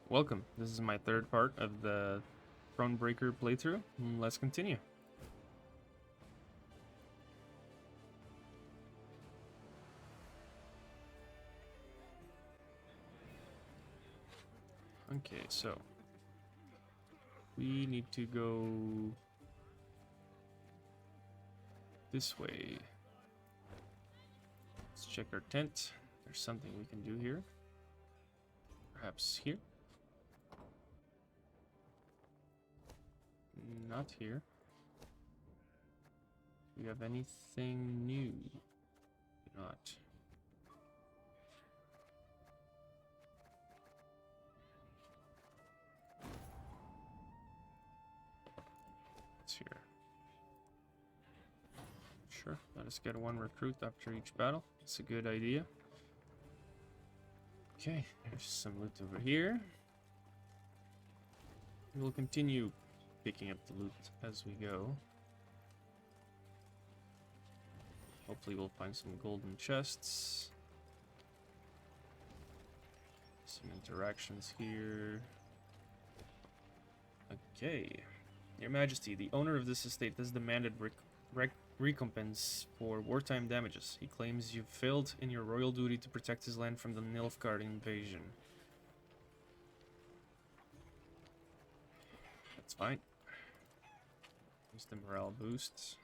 welcome. This is my third part of the Thronebreaker playthrough. Let's continue. Okay, so we need to go this way. Let's check our tent. There's something we can do here. Perhaps here? Not here. Do we have anything new? Not. It's here. Sure, let us get one recruit after each battle. It's a good idea. Okay, there's some loot over here. We'll continue picking up the loot as we go. Hopefully we'll find some golden chests. Some interactions here. Okay. Your Majesty, the owner of this estate has demanded recompense for wartime damages. He claims you've failed in your royal duty to protect his land from the Nilfgaard invasion. That's fine. Use the morale boosts.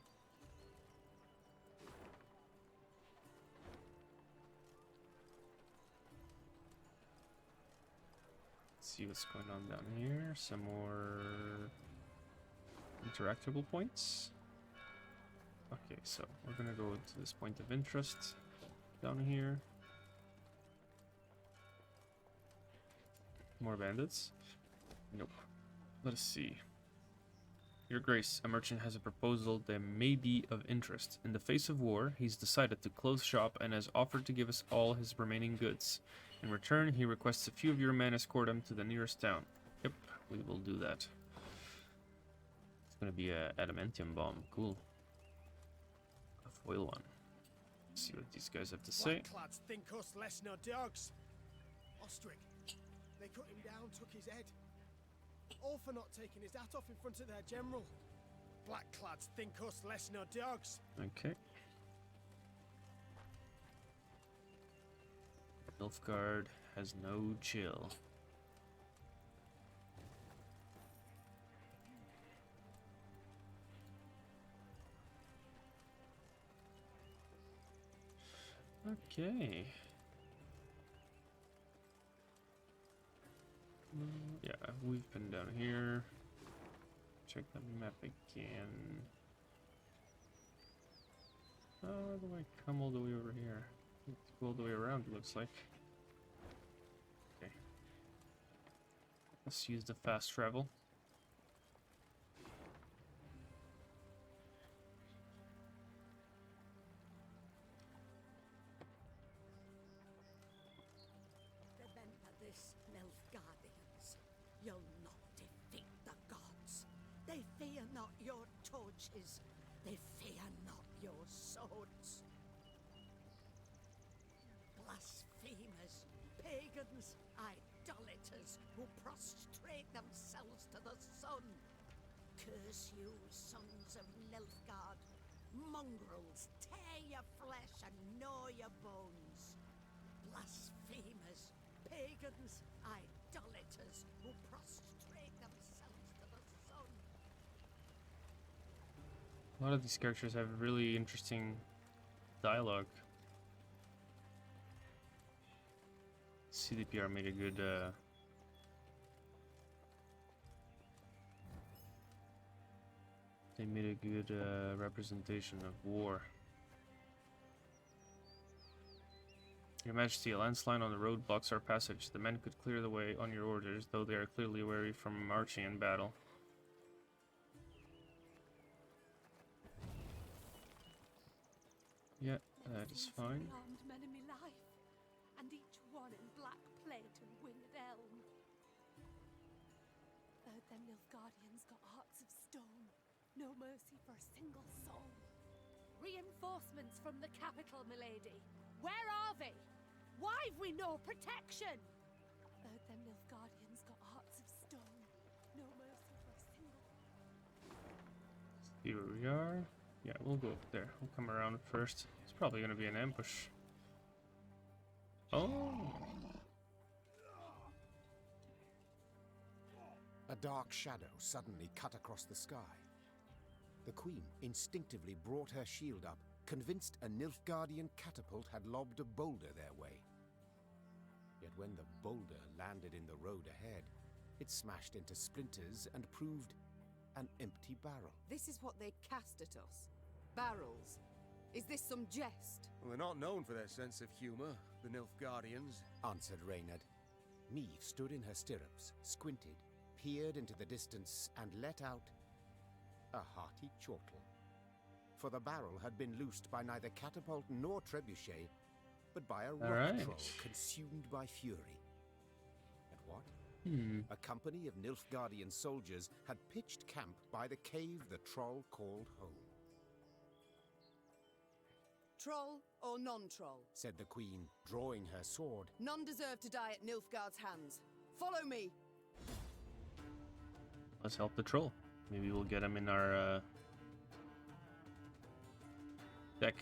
Let's see what's going on down here. Some more interactable points. Okay, so we're gonna go to this point of interest down here. More bandits? Nope. Let us see. Your Grace, a merchant has a proposal that may be of interest. In the face of war, he's decided to close shop and has offered to give us all his remaining goods. In return, he requests a few of your men escort him to the nearest town. Yep, we will do that. It's gonna be a adamantium bomb. Cool. A foil one. Let's see what these guys have to say. Black-clads think us less nor dogs. Ostrich, they cut him down, took his head. All for not taking his hat off in front of their general. Black-clads think us less nor dogs. Okay. Nilfgaard has no chill. Okay. Yeah, we've been down here. Check the map again. How do I come all the way over here? Let's go all the way around, it looks like. Okay. Let's use the fast travel. Remember this, Nilfgaardians. You'll not defeat the gods. They fear not your torches. They fear not your swords. Blasphemers, pagans, idolaters who prostrate themselves to the sun. Curse you, sons of Nilfgaard. Mongrels, tear your flesh and gnaw your bones. Blasphemers, pagans, idolaters who prostrate themselves to the sun. A lot of these characters have really interesting dialogue. CDPR made a good they made a good representation of war. Your Majesty, a landslide on the road blocks our passage. The men could clear the way on your orders, though they are clearly weary from marching in battle. Yeah, that is fine. Armed men in me life, and each one in black plate and winged elm. Heard them Nilfgaardians got hearts of stone, no mercy for a single soul. Reinforcements from the capital, milady. Where are they? Why've we no protection? Heard them Nilfgaardians got See where we are. Yeah, we'll go up there. We'll come around first. It's probably gonna be an ambush. Oh. A dark shadow suddenly cut across the sky. The Queen instinctively brought her shield up, convinced a Nilfgaardian catapult had lobbed a boulder their way. Yet when the boulder landed in the road ahead, it smashed into splinters and proved an empty barrel. This is what they cast at us. Barrels. Is this some jest? Well, they're not known for their sense of humor, the Nilfgaardians. Answered Reynard. Neve stood in her stirrups, squinted, peered into the distance, and let out a hearty chortle. For the barrel had been loosed by neither catapult nor trebuchet, but by a rock troll consumed by fury. And what? A company of Nilfgaardian soldiers had pitched camp by the cave the troll called home. Troll or non-troll? Said the Queen, drawing her sword. None deserve to die at Nilfgaard's hands. Follow me! Let's help the troll. Maybe we'll get him in our deck.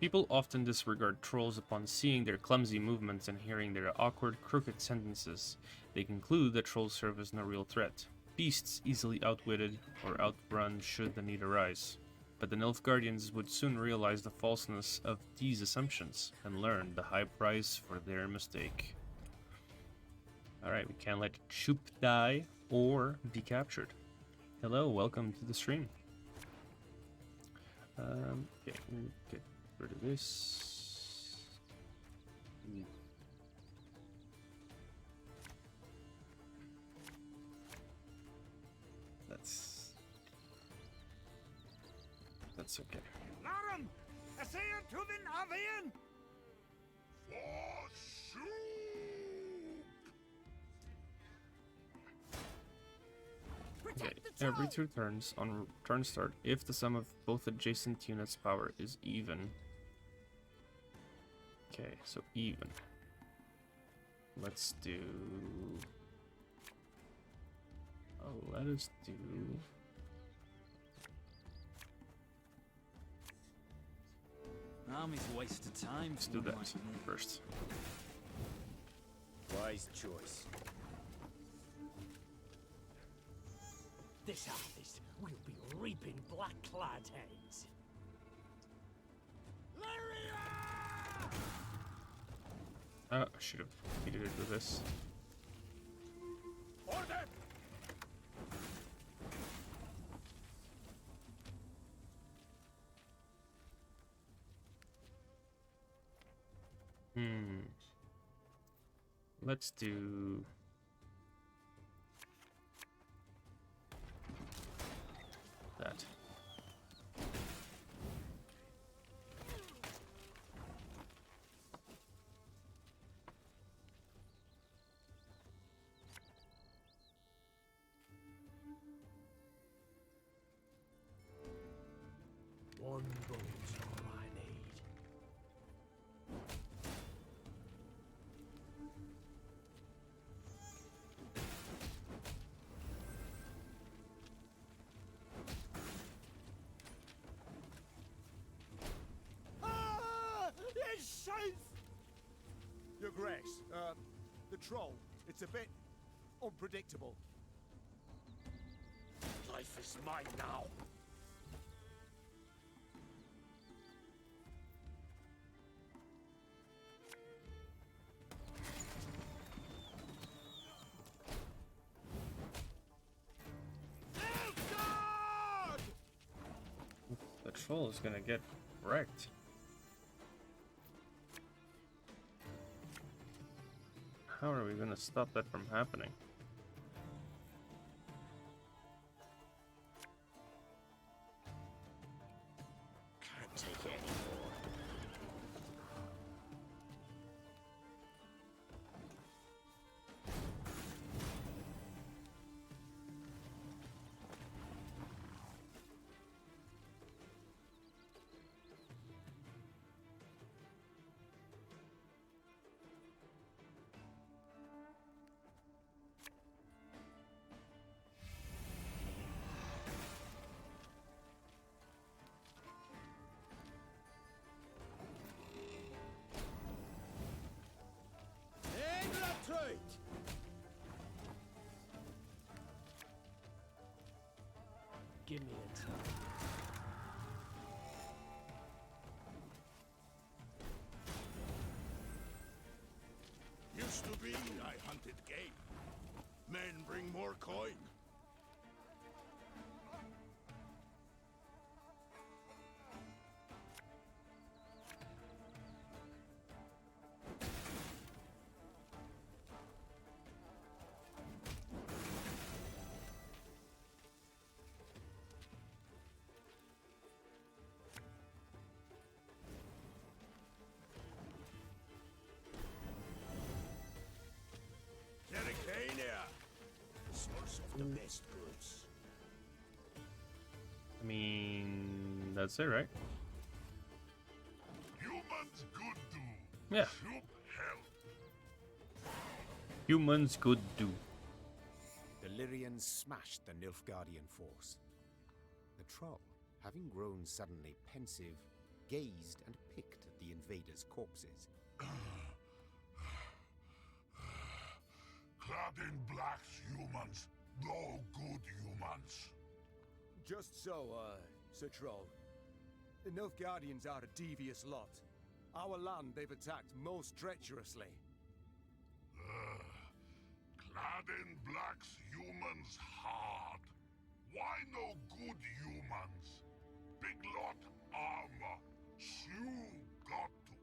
People often disregard trolls upon seeing their clumsy movements and hearing their awkward, crooked sentences. They conclude that trolls serve as no real threat. Beasts easily outwitted or outrun should the need arise. But the Nilfgaardians would soon realize the falseness of these assumptions and learn the high price for their mistake. Alright, we can't let Shoop die or be captured. Hello, welcome to the stream. Okay, we'll get rid of this. That's okay. Larum! Essayant to the Navian! Okay, every 2 turns on turn start, if the sum of both adjacent units' power is even. Okay, so even. Let's do. Let us do. Army's a waste of time. Let's do that first. Wise choice. This harvest will be reaping black-clad heads. Oh, I should have defeated it with this. Order! Let's do. That. One bullet's all I need. It's safe! Your Grace, the troll, it's a bit unpredictable. Life is mine now. The troll is gonna get wrecked. How are we gonna stop that from happening? Can't take it anymore. Wait! Give me a time. Used to be I hunted game. Men bring more coin. Source of the best goods. I mean, that's it, right? Humans good do. Yeah. Shoop hell. Humans could do. The Lyrians smashed the Nilfgaardian force. The troll, having grown suddenly pensive, gazed and picked at the invaders' corpses. Clad in blacks, humans. No good humans. Just so, Sir Troll. The Nilfgaardians are a devious lot. Our land they've attacked most treacherously. Clad in blacks, humans hard. Why no good humans? Big lot armor. Shoe got to.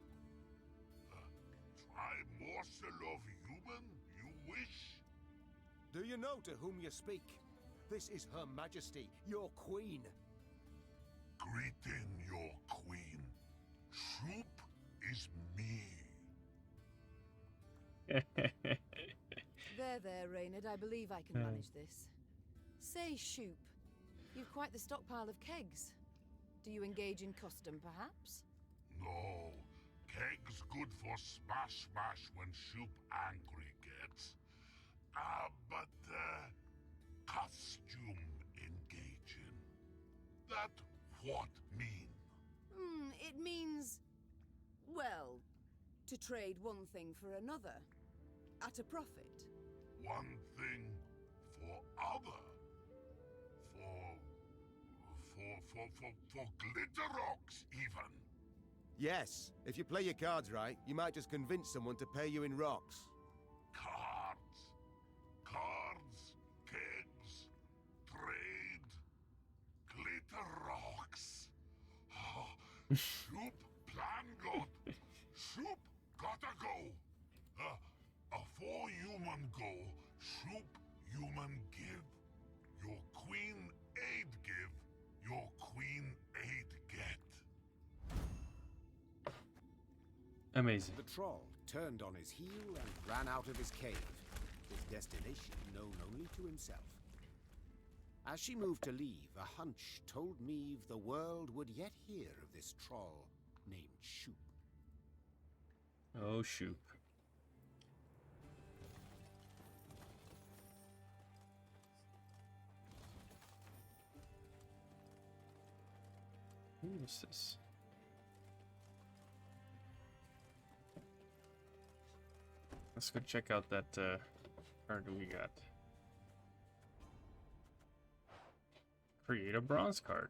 Try morsel of human, you wish? Do you know to whom you speak? This is Her Majesty, your queen. Greeting your queen. Shoop is me. There, Reynard. I believe I can manage this. Say, Shoop, you've quite the stockpile of kegs. Do you engage in custom, perhaps? No. Kegs good for smash when Shoop angry gets. But costume engaging. That what mean? It means, well, to trade one thing for another. At a profit. One thing for other. For glitter rocks, even. Yes, if you play your cards right, you might just convince someone to pay you in rocks. Cards, kegs, trade, glitter rocks. Shoop plan got. Shoop gotta go. A 4-human go. Shoop human give. Your queen aid give. Your queen aid get. Amazing. The troll turned on his heel and ran out of his cave, his destination known only to himself. As she moved to leave, a hunch told Meve the world would yet hear of this troll named Shoop. Oh, shoot. Who is this? Let's go check out that card we got. Create a bronze card.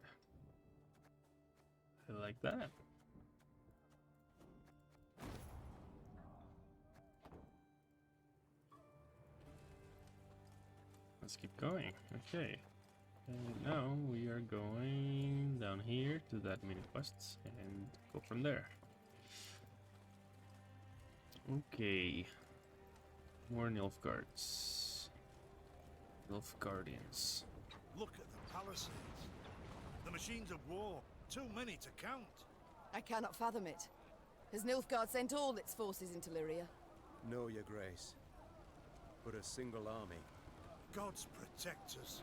I like that. Let's keep going. Okay. And now we are going down here to that mini quests and go from there. Okay. More Nilfgaards. Nilfgaardians. Look at the palisades. The machines of war. Too many to count. I cannot fathom it. Has Nilfgaard sent all its forces into Lyria? No, your grace. But a single army. Gods protect us.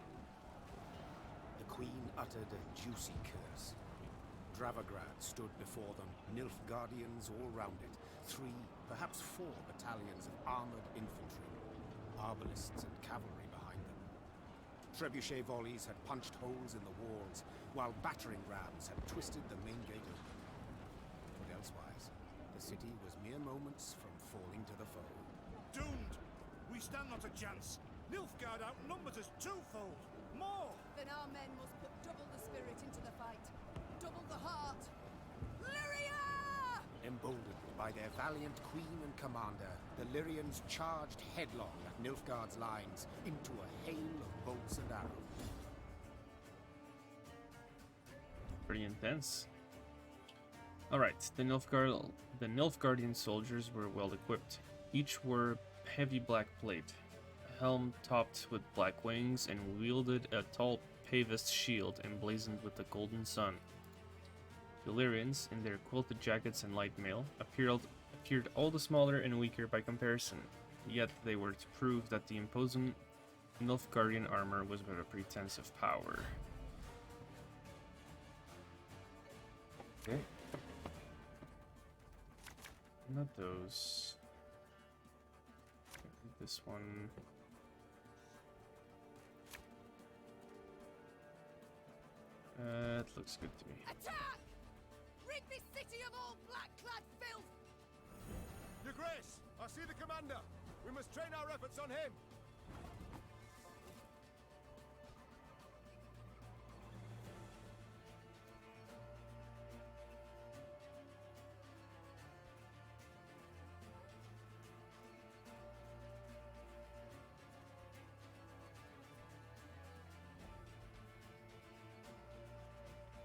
The queen uttered a juicy curse. Dravagrad stood before them, Nilfgaardians all round it, 3, perhaps 4 battalions of armored infantry, arbalists and cavalry behind them. Trebuchet volleys had punched holes in the walls, while battering rams had twisted the main gate open. But elsewise, the city was mere moments from falling to the foe. Doomed! stand not a chance. Nilfgaard outnumbers us twofold. More! Then our men must put double the spirit into the fight. Double the heart. Lyria! Emboldened by their valiant queen and commander, the Lyrians charged headlong at Nilfgaard's lines into a hail of bolts and arrows. Pretty intense. Alright, the Nilfgaardian soldiers were well equipped. Each wore heavy black plate, a helm topped with black wings, and wielded a tall pavest shield emblazoned with the golden sun. The Illyrians, in their quilted jackets and light mail, appeared all the smaller and weaker by comparison, yet they were to prove that the imposing Nilfgaardian armor was but a pretense of power. Okay. Not those. This one. It looks good to me. Attack! Rid this city of all black-clad filth! Your Grace, I see the commander. We must train our efforts on him.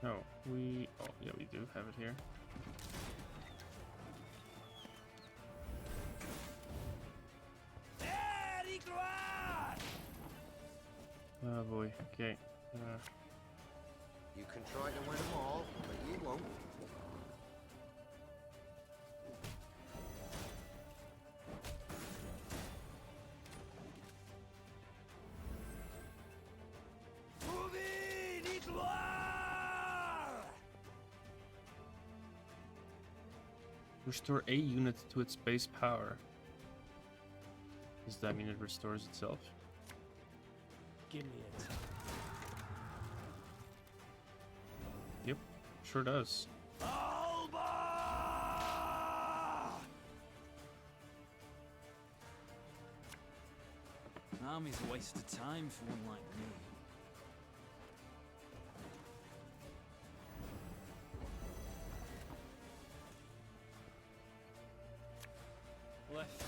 No, oh yeah, we do have it here. Oh boy, okay. You can try to win them all, but you won't. Restore a unit to its base power. Does that mean it restores itself? Give me a time. Yep, sure does. An army's a waste of time for one like me. Left,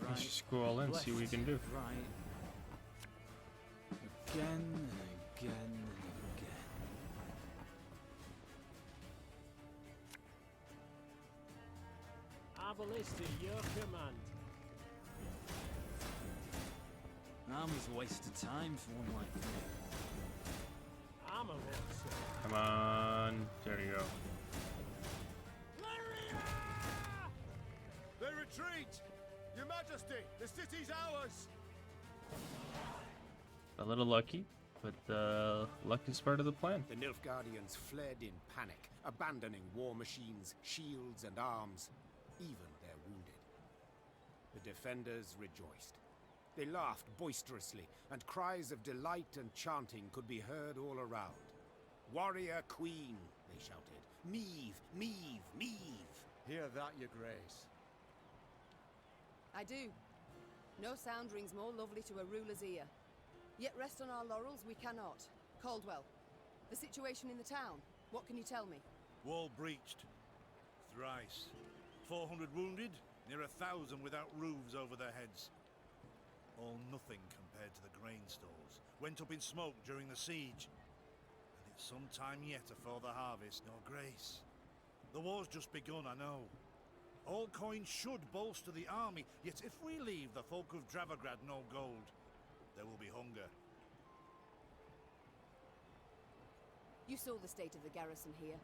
right. Let's just go all in, see what we can do. Right. Again and again and again. Avalista, your command. An army's a waste of time for one like me. I'm a vote, sir. Come on, there you go. They retreat! Your Majesty, the city's ours! A little lucky, but luck is part of the plan. The Nilfgaardians fled in panic, abandoning war machines, shields, and arms, even their wounded. The defenders rejoiced. They laughed boisterously, and cries of delight and chanting could be heard all around. "Warrior Queen," they shouted. "Meve, Meve, Meve!" Hear that, Your Grace. I do. No sound rings more lovely to a ruler's ear. Yet rest on our laurels we cannot. Caldwell, the situation in the town, what can you tell me? Wall breached. Thrice. 400 wounded, near 1,000 without roofs over their heads. All nothing compared to the grain stores. Went up in smoke during the siege. And it's some time yet afore the harvest, nor grace. The war's just begun, I know. All coin should bolster the army, yet if we leave the folk of Dravograd no gold, there will be hunger. You saw the state of the garrison here.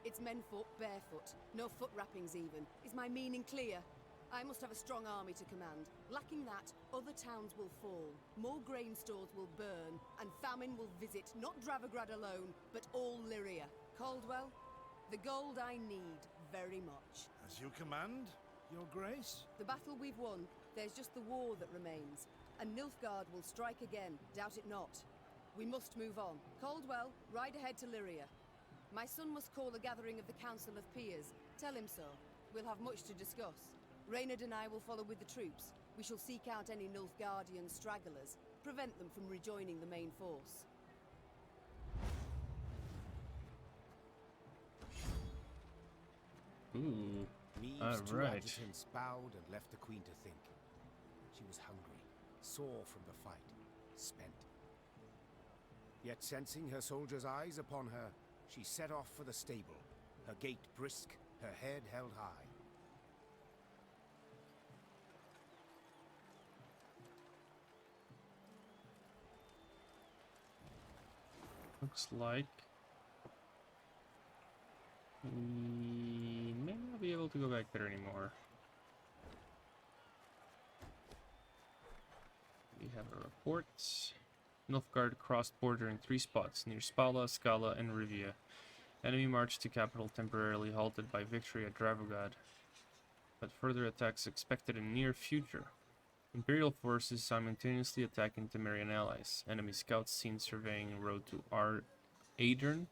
Its men fought barefoot, no foot wrappings even. Is my meaning clear? I must have a strong army to command. Lacking that, other towns will fall, more grain stores will burn, and famine will visit not Dravograd alone, but all Lyria. Caldwell, the gold I need very much. As you command, Your Grace? The battle we've won, there's just the war that remains. And Nilfgaard will strike again, doubt it not. We must move on. Caldwell, ride ahead to Lyria. My son must call a gathering of the Council of Peers. Tell him so. We'll have much to discuss. Reynard and I will follow with the troops. We shall seek out any Nilfgaardian stragglers, prevent them from rejoining the main force. Ooh. Meade's two Alright. adjutants bowed and left the queen to think. She was hungry, sore from the fight, spent. Yet sensing her soldiers' eyes upon her, she set off for the stable, her gait brisk, her head held high. Looks like we may not be able to go back there anymore. We have a report. Nilfgaard crossed border in 3 spots, near Spala, Scala, and Rivia. Enemy marched to capital temporarily halted by victory at Dravogad, but further attacks expected in near future. Imperial forces simultaneously attacking Temerian allies. Enemy scouts seen surveying road to Adern.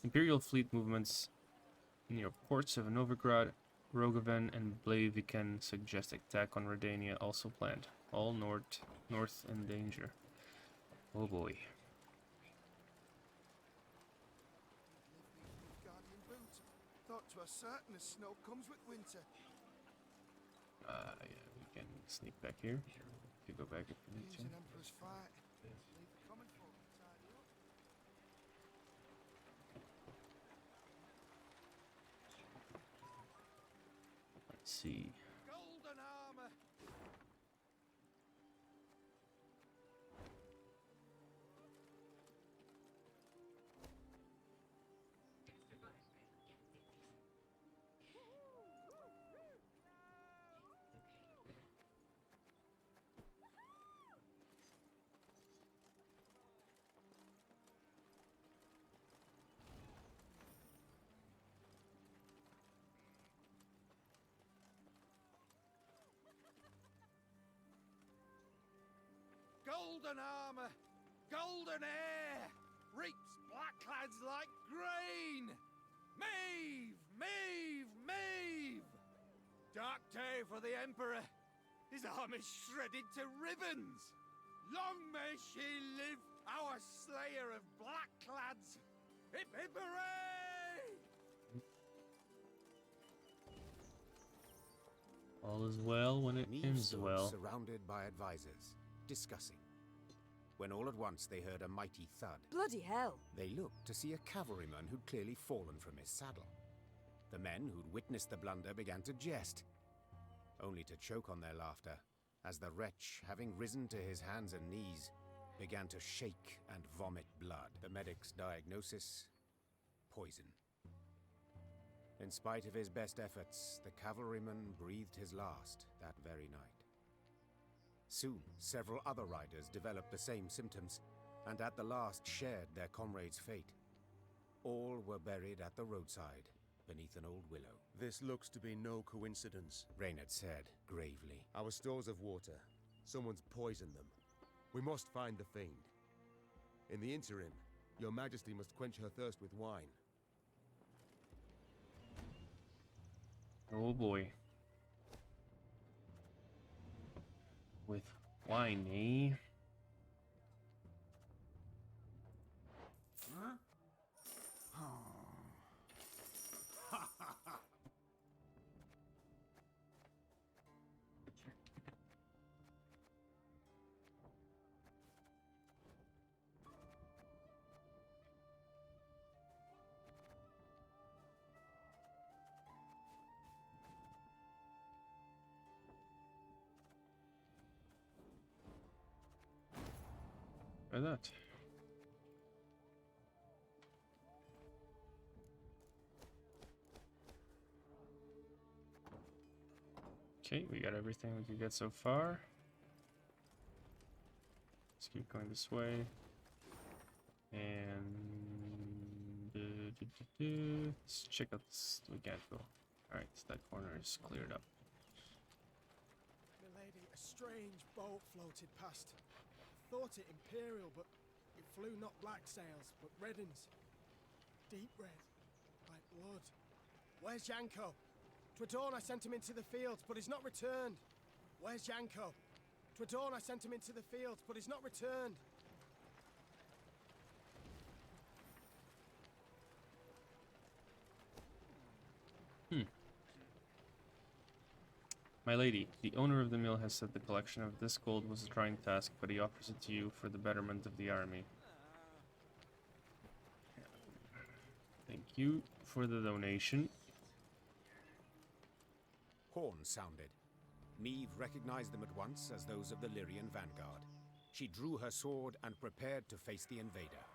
Imperial fleet movements near ports of Novigrad, Rogoven, and Blaviken suggest attack on Redania also planned. All north in danger. Oh boy. Guardian boot. Thought 'twas certain as snow comes with winter. Yeah, we can sneak back here. To go back if we need Use to. an emperor's fight. Leave the common folk to tidy up. Let's see. Golden armor. Golden armor, golden air, reaps blackclads like grain. Maeve, Maeve, Maeve! Dark day for the Emperor. His arm is shredded to ribbons. Long may she live, our slayer of blackclads. Hip hip hooray! All is well when it Meave ends stood well. surrounded by advisors, discussing. When all at once they heard a mighty thud. Bloody hell! They looked to see a cavalryman who'd clearly fallen from his saddle. The men who'd witnessed the blunder began to jest, only to choke on their laughter as the wretch, having risen to his hands and knees, began to shake and vomit blood. The medic's diagnosis: poison. In spite of his best efforts, the cavalryman breathed his last that very night. Soon, several other riders developed the same symptoms, and at the last shared their comrade's fate. All were buried at the roadside, beneath an old willow. This looks to be no coincidence. Reynard said, gravely. Our stores of water. Someone's poisoned them. We must find the fiend. In the interim, your majesty must quench her thirst with wine. Oh boy. With wine, eh? Try that. Okay, we got everything we could get so far. Let's keep going this way. And let's check out this. We can't go. Alright, so that corner is cleared up. Milady, a strange boat floated past. Thought it imperial, but it flew not black sails, but red uns. Deep red, like blood. Where's Yanko? 'Twere dawn I sent him into the fields, but he's not returned. Where's Yanko? Twa dawn I sent him into the fields, but he's not returned. My lady, the owner of the mill has said the collection of this gold was a trying task, but he offers it to you for the betterment of the army. Thank you for the donation. Horns sounded. Meve recognized them at once as those of the Lyrian vanguard. She drew her sword and prepared to face the invader.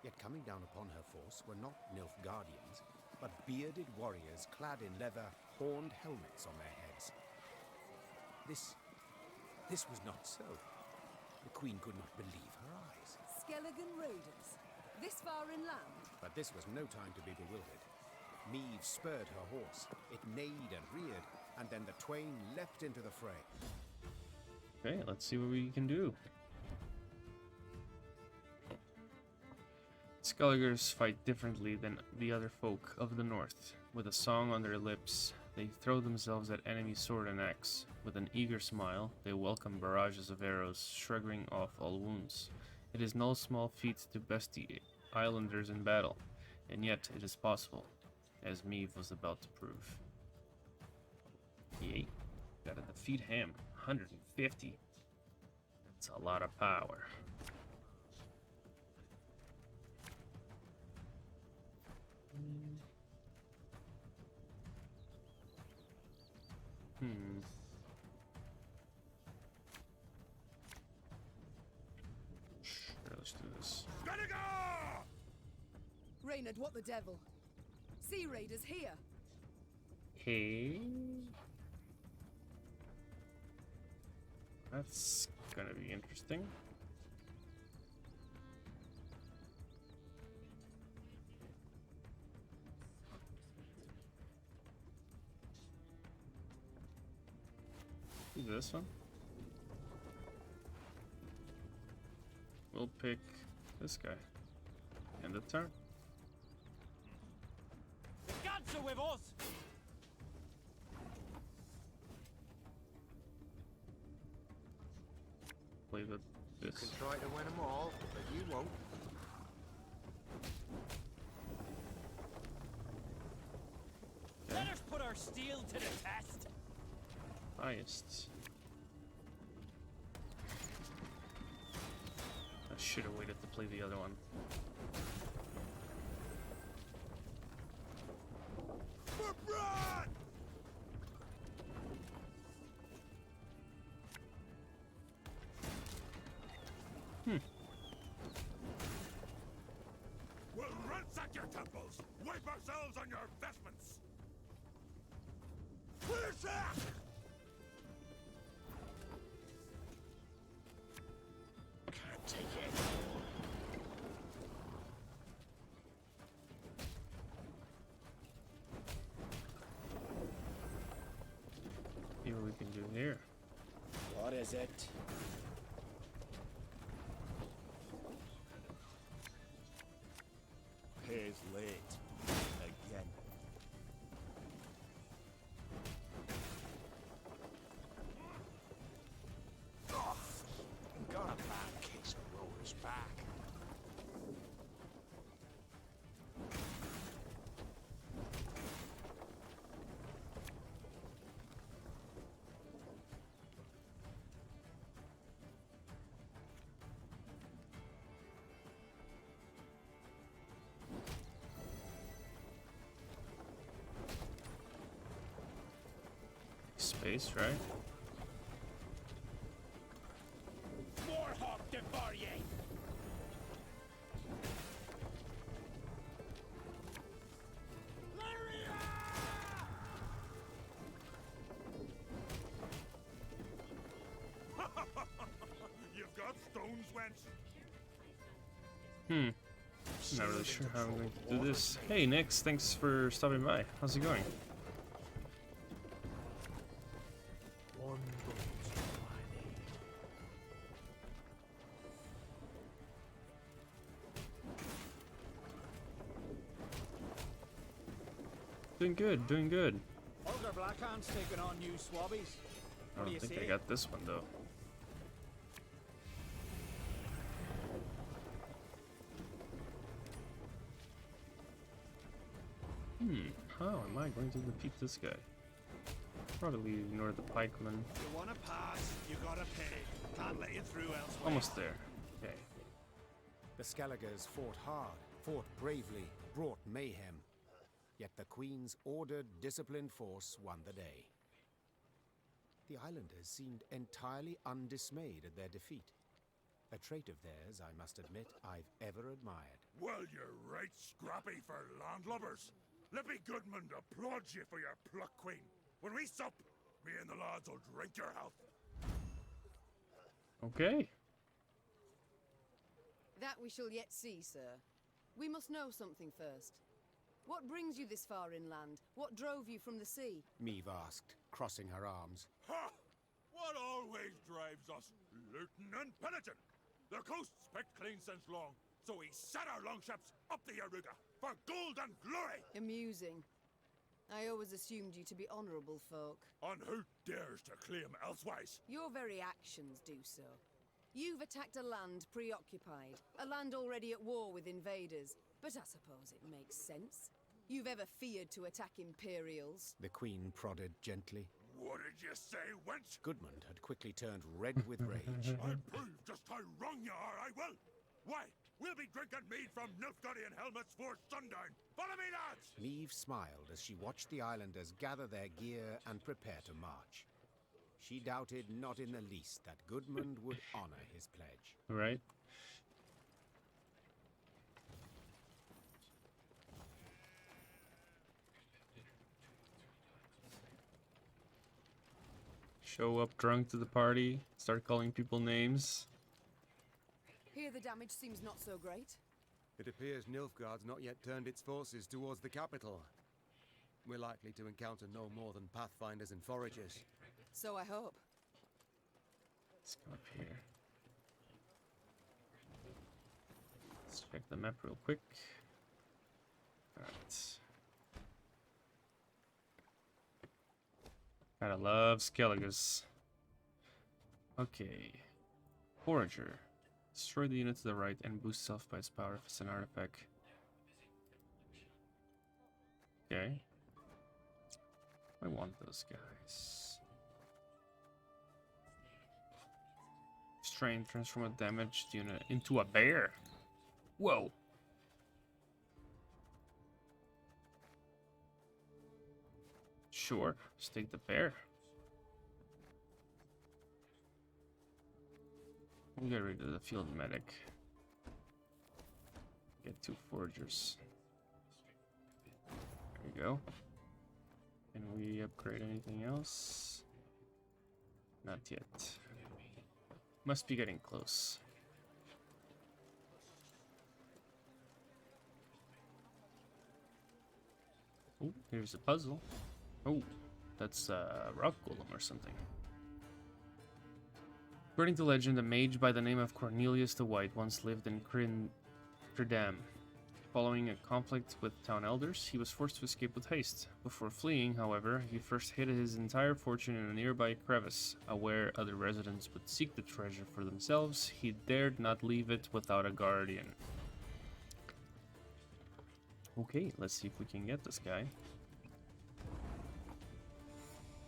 Yet coming down upon her force were not Nilfgaardians, but bearded warriors clad in leather, horned helmets on their heads. This was not so. The queen could not believe her eyes. Skelligan raiders. This far inland. But this was no time to be bewildered. Meve spurred her horse. It neighed and reared, and then the twain leapt into the fray. Okay, let's see what we can do. Skelligers fight differently than the other folk of the north. With a song on their lips, they throw themselves at enemy sword and axe. With an eager smile, they welcome barrages of arrows, shrugging off all wounds. It is no small feat to best the islanders in battle, and yet it is possible, as Meve was about to prove. Yay. Gotta defeat him. 150. That's a lot of power. Sure, let's do this. Reynard, what the devil? Sea raiders here. Hey. That's gonna be interesting. Do this one. We'll pick this guy. End of turn. The gods are with us! Play with You this. can try to win them all, but you won't. Let us put our steel to the test! Highest. I should have waited to play the other one. For blood! We'll ransack your temples, wipe ourselves on your vestments. Clear shot! Can't take it. See what we can do here. What is it? Pays late. Again. Oh, got a bad case of rollers back. Space, right? Warhawk de Barrier! You've got stones, wench. Not really sure how I'm going to do this. Hey, Nix, thanks for stopping by. How's it going? One goes to my aid. Doing good, doing good. Older Blackhand's taking on new swabbies. I don't think I got this one though. How am I going to defeat this guy? Probably ignore the pikeman. You wanna pass, you gotta pay. Can't let you through elsewhere. Almost there. Okay. The Skelligers fought hard, fought bravely, brought mayhem. Yet the Queen's ordered, disciplined force won the day. The islanders seemed entirely undismayed at their defeat. A trait of theirs, I must admit, I've ever admired. Well, you're right scrappy for landlubbers. Let me Goodman applaud you for your pluck, Queen. When we sup, me and the lads will drink your health. Okay. That we shall yet see, sir. We must know something first. What brings you this far inland? What drove you from the sea? Meve asked, crossing her arms. Ha! What always drives us? Looting and pillaging. The coast's picked clean since long, so we set our longships up the Yaruga for gold and glory. Amusing. I always assumed you to be honourable folk. And who dares to claim elsewise? Your very actions do so. You've attacked a land preoccupied, a land already at war with invaders. But I suppose it makes sense. You've ever feared to attack Imperials. The Queen prodded gently. What did you say, wench? Goodmund had quickly turned red with rage. I'll prove just how wrong you are, I will. Why, we'll be drinking mead from Nilfgaardian helmets for sundown. Follow me, lads! Meve smiled as she watched the islanders gather their gear and prepare to march. She doubted not in the least that Goodmund would honor his pledge. Right. Show up drunk to the party, start calling people names. Here the damage seems not so great. It appears Nilfgaard's not yet turned its forces towards the capital. We're likely to encounter no more than pathfinders and foragers. So I hope. Let's go up here. Let's check the map real quick. Alright. Gotta love Skelligers. Okay. Forager. Destroy the unit to the right and boost self by its power if it's an artifact. Okay. I want those guys. Strain, transform a damaged unit into a bear. Whoa. Sure, let's take the bear. We'll get rid of the field medic. Get 2 foragers. There we go. Can we upgrade anything else? Not yet. Must be getting close. Oh, here's a puzzle. Oh, that's a rock golem or something. According to legend, a mage by the name of Cornelius the White once lived in Credam. Following a conflict with town elders, he was forced to escape with haste. Before fleeing, however, he first hid his entire fortune in a nearby crevice. Aware other residents would seek the treasure for themselves, he dared not leave it without a guardian. Okay, let's see if we can get this guy.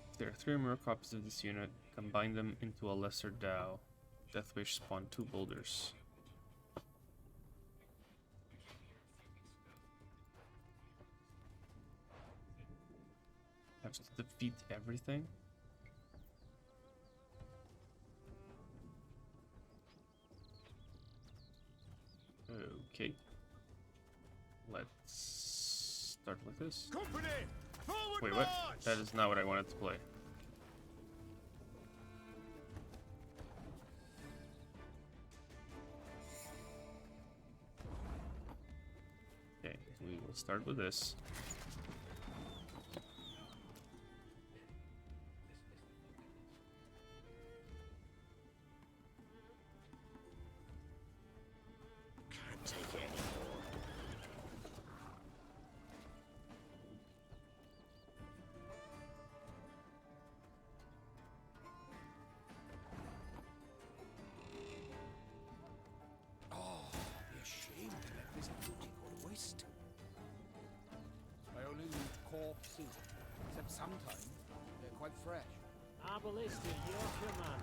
If there are 3 or more copies of this unit, combine them into a lesser Dao. Deathwish spawned 2 boulders. Have to defeat everything. Okay. Let's start with this. Company! Forward Wait, what? march! That is not what I wanted to play. Okay, we will start with this. Can't take it anymore. fresh. Our ballista, your command.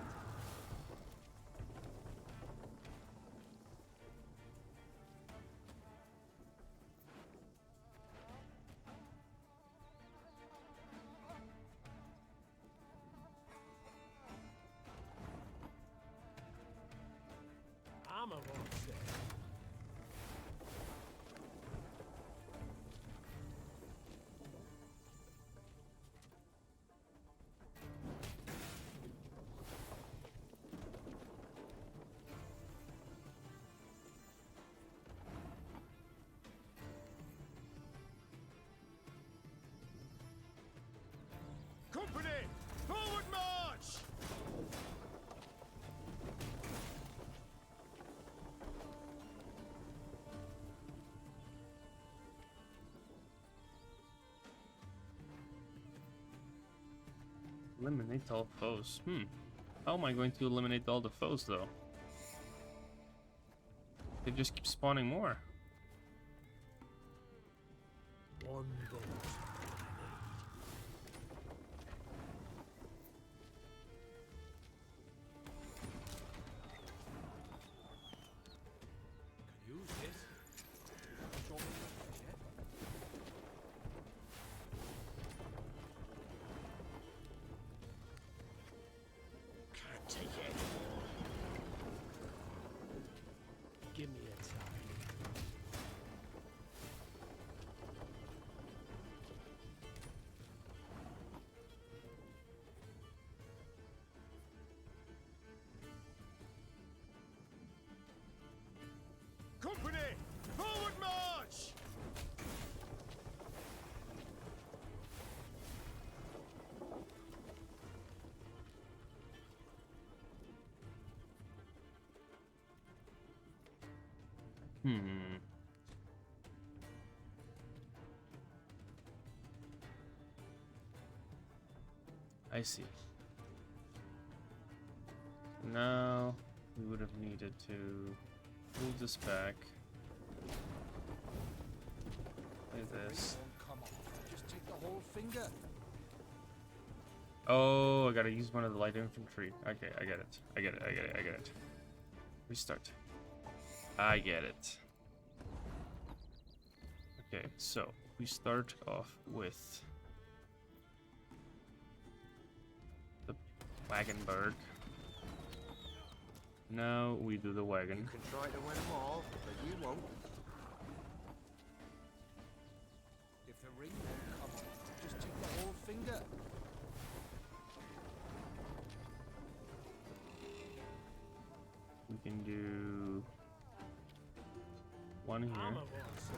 Armor won't say. Company! Forward march! Eliminate all foes. How am I going to eliminate all the foes, though? They just keep spawning more. One bolt. Can use this. Show me the shit. Can't take it anymore. Give me a time. Company! Forward march! I see. Now we would have needed to move this back. Like this. Come on, just take the whole finger. Oh, I gotta use one of the light infantry. Okay, I get it. I get it. Restart. I get it. Okay, so we start off with the Wagenberg. Now we do the wagon. You can try to win them all, but you won't. If the ring won't come on, just take the whole finger. We can do one here. Armor won't say.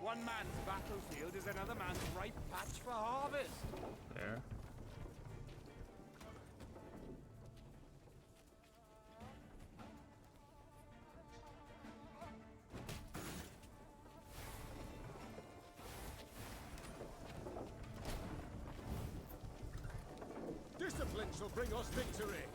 One man's battlefield is another man's ripe patch for harvest. There. Discipline shall bring us victory!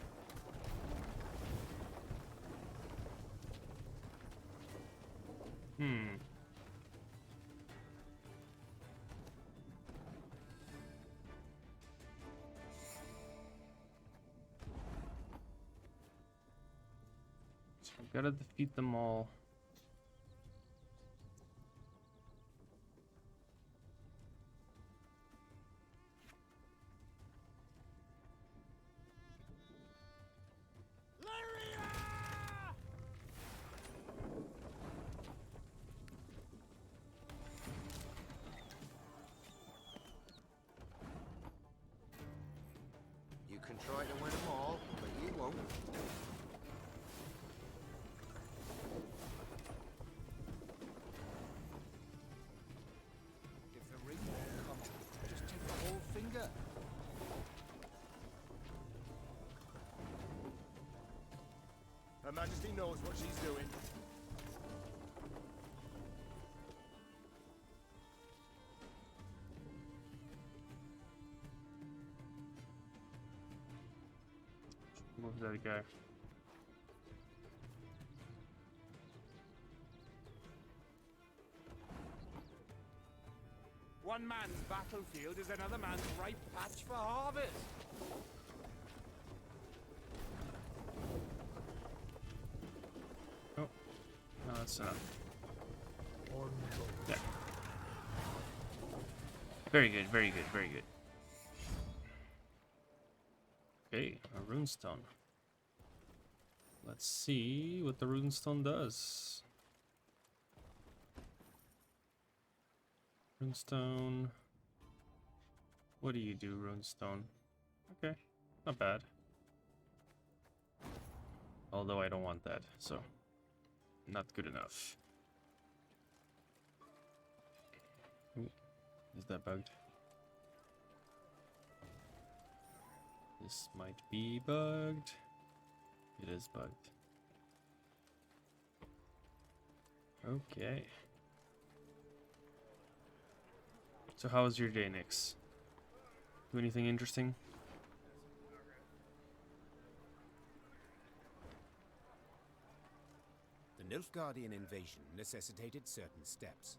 So I've got to defeat them all. You can try to win them all, but you won't. If the ring won't come on, just take the whole finger. Her Majesty knows what she's doing. Move that guy. One man's battlefield is another man's ripe patch for harvest. Oh, no, that's enough. Yeah. Very good, very good, very good. Okay, a runestone. Let's see what the runestone does. Runestone. What do you do, runestone? Okay, not bad. Although I don't want that, so not good enough. Ooh, is that bugged? This might be bugged. It is bugged. Okay. So how was your day, Nix? Do anything interesting? The Nilfgaardian invasion necessitated certain steps.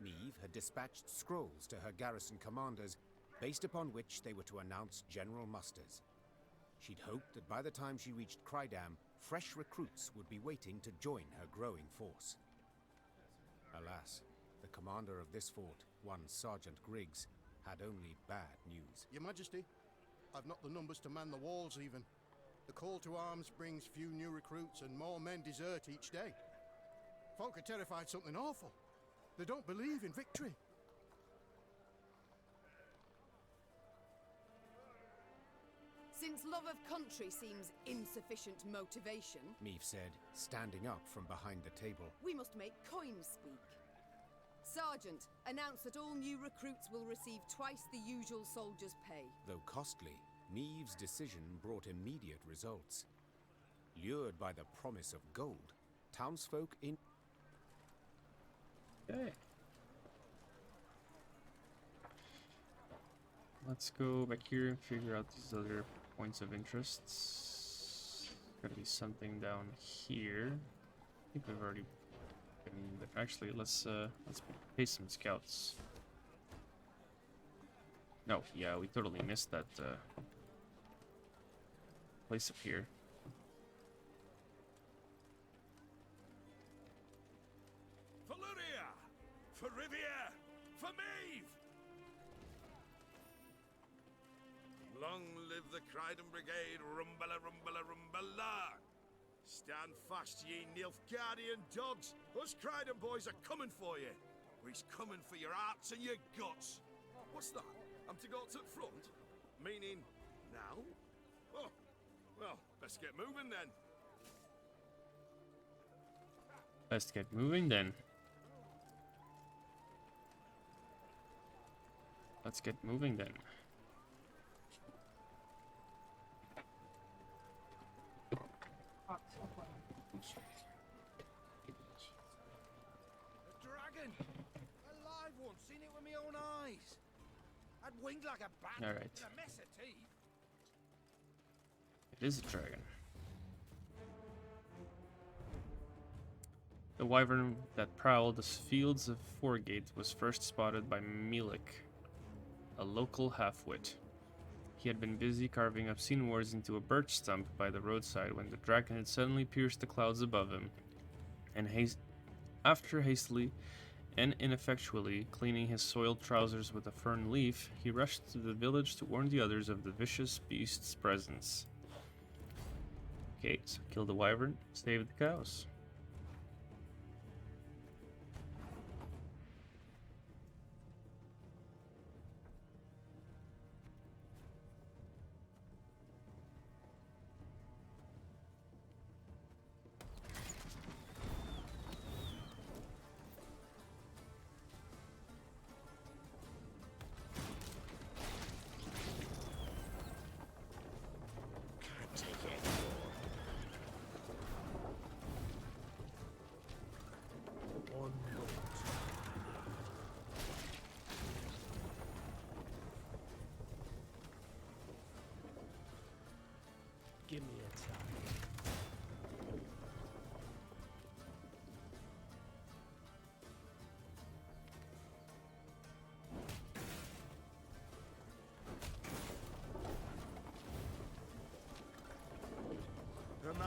Neve had dispatched scrolls to her garrison commanders, based upon which they were to announce general musters. She'd hoped that by the time she reached Krydam, fresh recruits would be waiting to join her growing force. Alas, the commander of this fort, one Sergeant Griggs, had only bad news. Your Majesty, I've not the numbers to man the walls even. The call to arms brings few new recruits and more men desert each day. Folk are terrified something awful. They don't believe in victory. Since love of country seems insufficient motivation, Neve said, standing up from behind the table. we must make coins speak. Sergeant, announce that all new recruits will receive twice the usual soldier's pay. Though costly, Neve's decision brought immediate results. Lured by the promise of gold, townsfolk in... Okay. Let's go back here and figure out these other points of interest. Gotta be something down here. I think we've already been there. Actually, let's pay some scouts. No, yeah, we totally missed that place up here. For Luria! For Rivia! For Maeve! Long live the Crydon Brigade, rumbala, rumbala, rumbala! Stand fast, ye Nilfgaardian dogs! Us Crydon boys are coming for you! We's coming for your hearts and your guts! What's that? I'm to go to the front? Meaning, now? Oh, well, best get moving then. Let's get moving then. Let's get moving then. A dragon! A live one, seen it with my own eyes. Had winged like a bat. All right. And a mess of teeth. It is a dragon. The wyvern that prowled the fields of Foregate was first spotted by Milik, a local half-wit. He had been busy carving obscene words into a birch stump by the roadside when the dragon had suddenly pierced the clouds above him, and after hastily and ineffectually cleaning his soiled trousers with a fern leaf, he rushed to the village to warn the others of the vicious beast's presence. Okay, so kill the wyvern, save the cows.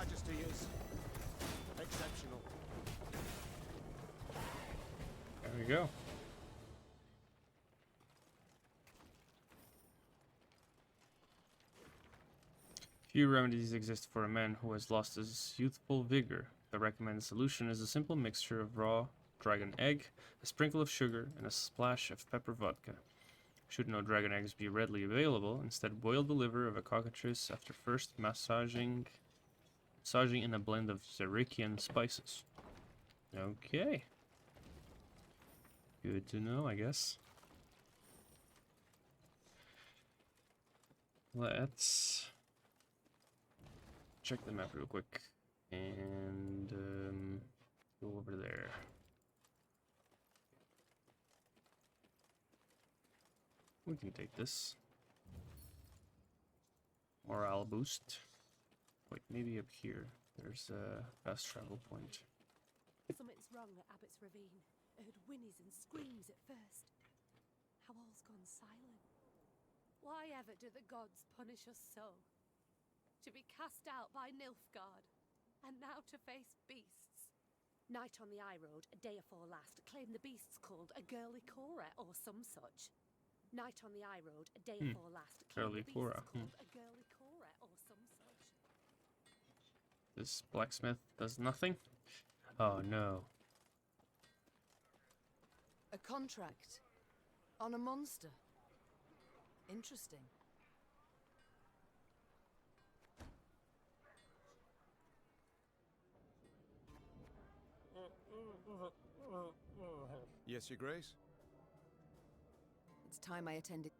Majesty is exceptional. There we go. Few remedies exist for a man who has lost his youthful vigor. The recommended solution is a simple mixture of raw dragon egg, a sprinkle of sugar, and a splash of pepper vodka. Should no dragon eggs be readily available, instead boil the liver of a cockatrice after first massaging in a blend of Zerikian spices. Okay. Good to know, I guess. Let's check the map real quick and go over there. We can take this. Morale boost. Wait, maybe up here. There's a fast travel point. Something's wrong at Abbott's Ravine. I heard whinnies and screams at first. How all's gone silent. Why ever do the gods punish us so? To be cast out by Nilfgaard, and now to face beasts. Knight on the High Road, a day afore last, claimed the beasts called a girly Cora or some such. Knight on the High Road, a day afore last, claimed the beasts called a girly Cora or some such. This blacksmith does nothing? Oh no. A contract on a monster. Interesting. Yes, Your Grace? It's time I attended.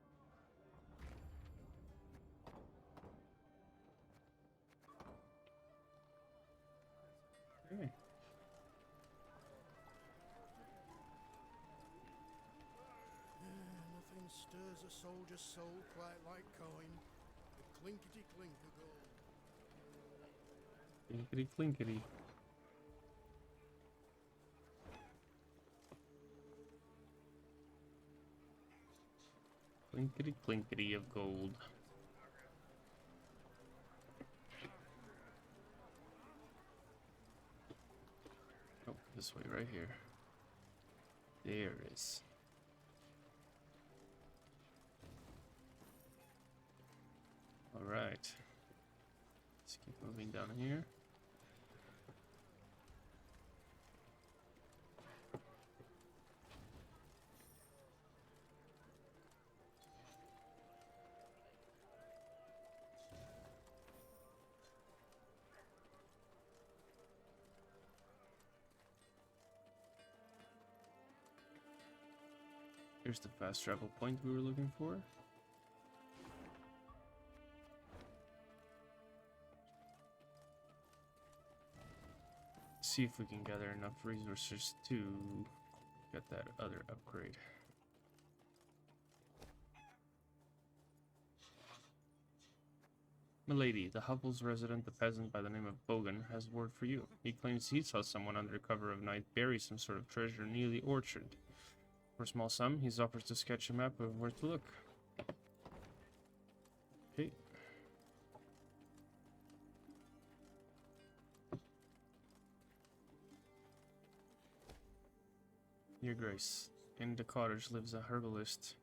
Okay. Nothing stirs a soldier's soul quite like coin. The clinkety clink of gold. Clinkety clinkety. Clinkety clinkety of gold. Oh, this way right here. There is. Alright. Let's keep moving down here. Here's the fast travel point we were looking for. See if we can gather enough resources to get that other upgrade. Milady, the Hovels resident, the peasant by the name of Bogan, has word for you. He claims he saw someone under cover of night bury some sort of treasure near the orchard. For a small sum, he's offers to sketch a map of where to look. Okay. Your Grace, in the cottage lives a herbalist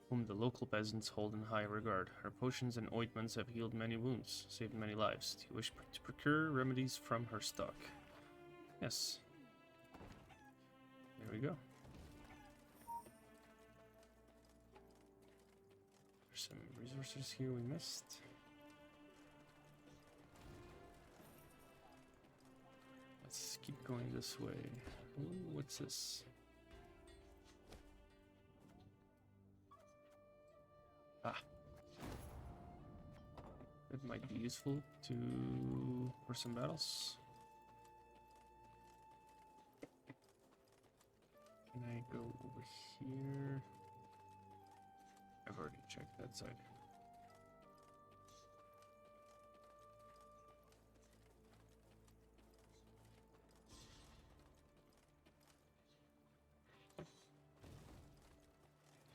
whom the local peasants hold in high regard. Her potions and ointments have healed many wounds, saved many lives. Do you wish to procure remedies from her stock? Yes. There we go. There's some resources here we missed. Let's keep going this way. Ooh, what's this? Ah. It might be useful for some battles. Can I go over here? I've already checked that side.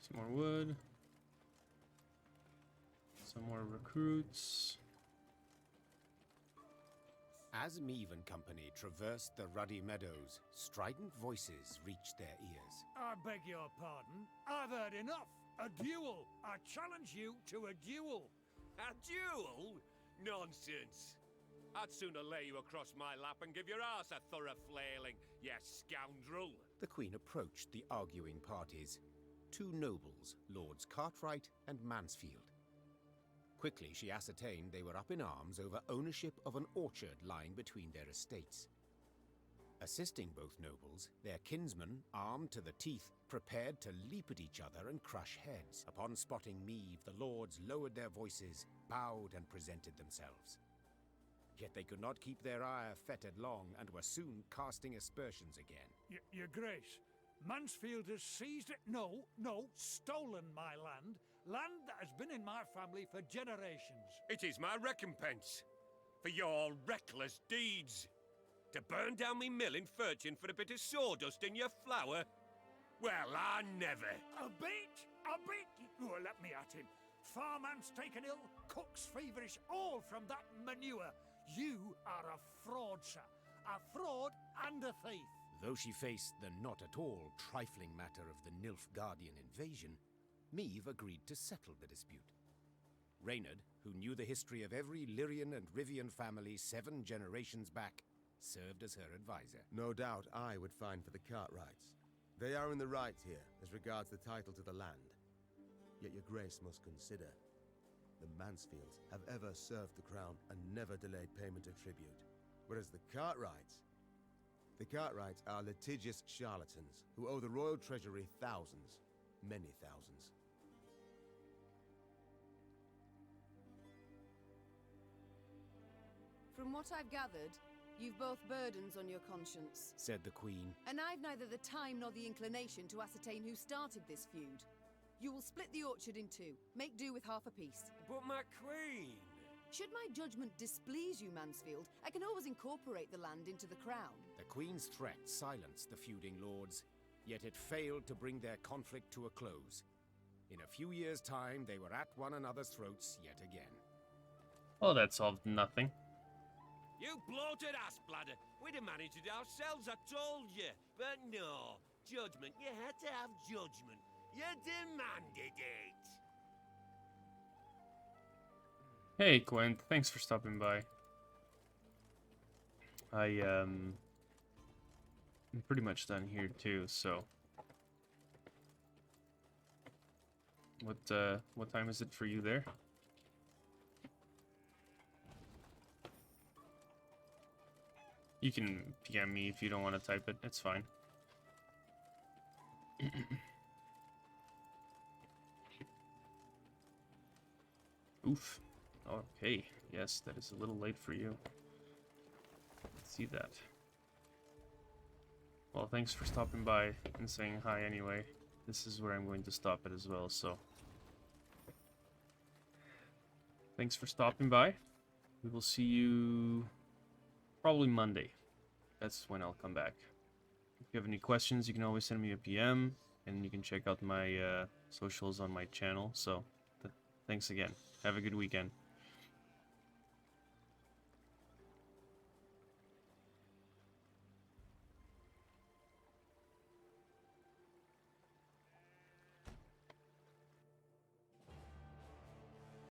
Some more wood. Some more recruits. As Meave and company traversed the ruddy meadows, strident voices reached their ears. I beg your pardon. I've heard enough. A duel. I challenge you to a duel. A duel? Nonsense. I'd sooner lay you across my lap and give your ass a thorough flailing, you scoundrel. The Queen approached the arguing parties. Two nobles, Lords Cartwright and Mansfield. Quickly she ascertained they were up in arms over ownership of an orchard lying between their estates. Assisting both nobles, their kinsmen, armed to the teeth, prepared to leap at each other and crush heads. Upon spotting Meave, the lords lowered their voices, bowed and presented themselves. Yet they could not keep their ire fettered long, and were soon casting aspersions again. Your Grace, Mansfield has seized it. No, stolen my land. Land that has been in my family for generations. It is my recompense for your reckless deeds. To burn down me mill in Furchin for a bit of sawdust in your flour? Well, I never. A bit? Oh, let me at him. Farmhands taken ill, cooks feverish, all from that manure. You are a fraud, sir. A fraud and a thief. Though she faced the not at all trifling matter of the Nilfgaardian invasion, Meave agreed to settle the dispute. Reynard, who knew the history of every Lyrian and Rivian family 7 generations back, served as her advisor. No doubt I would find for the Cartwrights. They are in the right here, as regards the title to the land. Yet your grace must consider, the Mansfields have ever served the crown and never delayed payment of tribute. Whereas the Cartwrights are litigious charlatans who owe the royal treasury thousands, many thousands. From what I've gathered, you've both burdens on your conscience, said the Queen. And I've neither the time nor the inclination to ascertain who started this feud. You will split the orchard in 2. Make do with half a piece. But my queen... Should my judgment displease you, Mansfield, I can always incorporate the land into the crown. The Queen's threat silenced the feuding lords, yet it failed to bring their conflict to a close. In a few years' time, they were at one another's throats yet again. Well, that solved nothing. You bloated ass bladder. We'd have managed it ourselves, I told you. But no. Judgment. You had to have judgment. You demanded it. Hey, Gwent. Thanks for stopping by. I'm pretty much done here too, so... What time is it for you there? You can PM me if you don't want to type it. It's fine. Oof. Okay. Yes, that is a little late for you. Let's see that. Well, thanks for stopping by and saying hi anyway. This is where I'm going to stop it as well, so... Thanks for stopping by. We will see you... probably Monday. That's when I'll come back. If you have any questions, you can always send me a PM, and you can check out my socials on my channel. So, thanks again. Have a good weekend.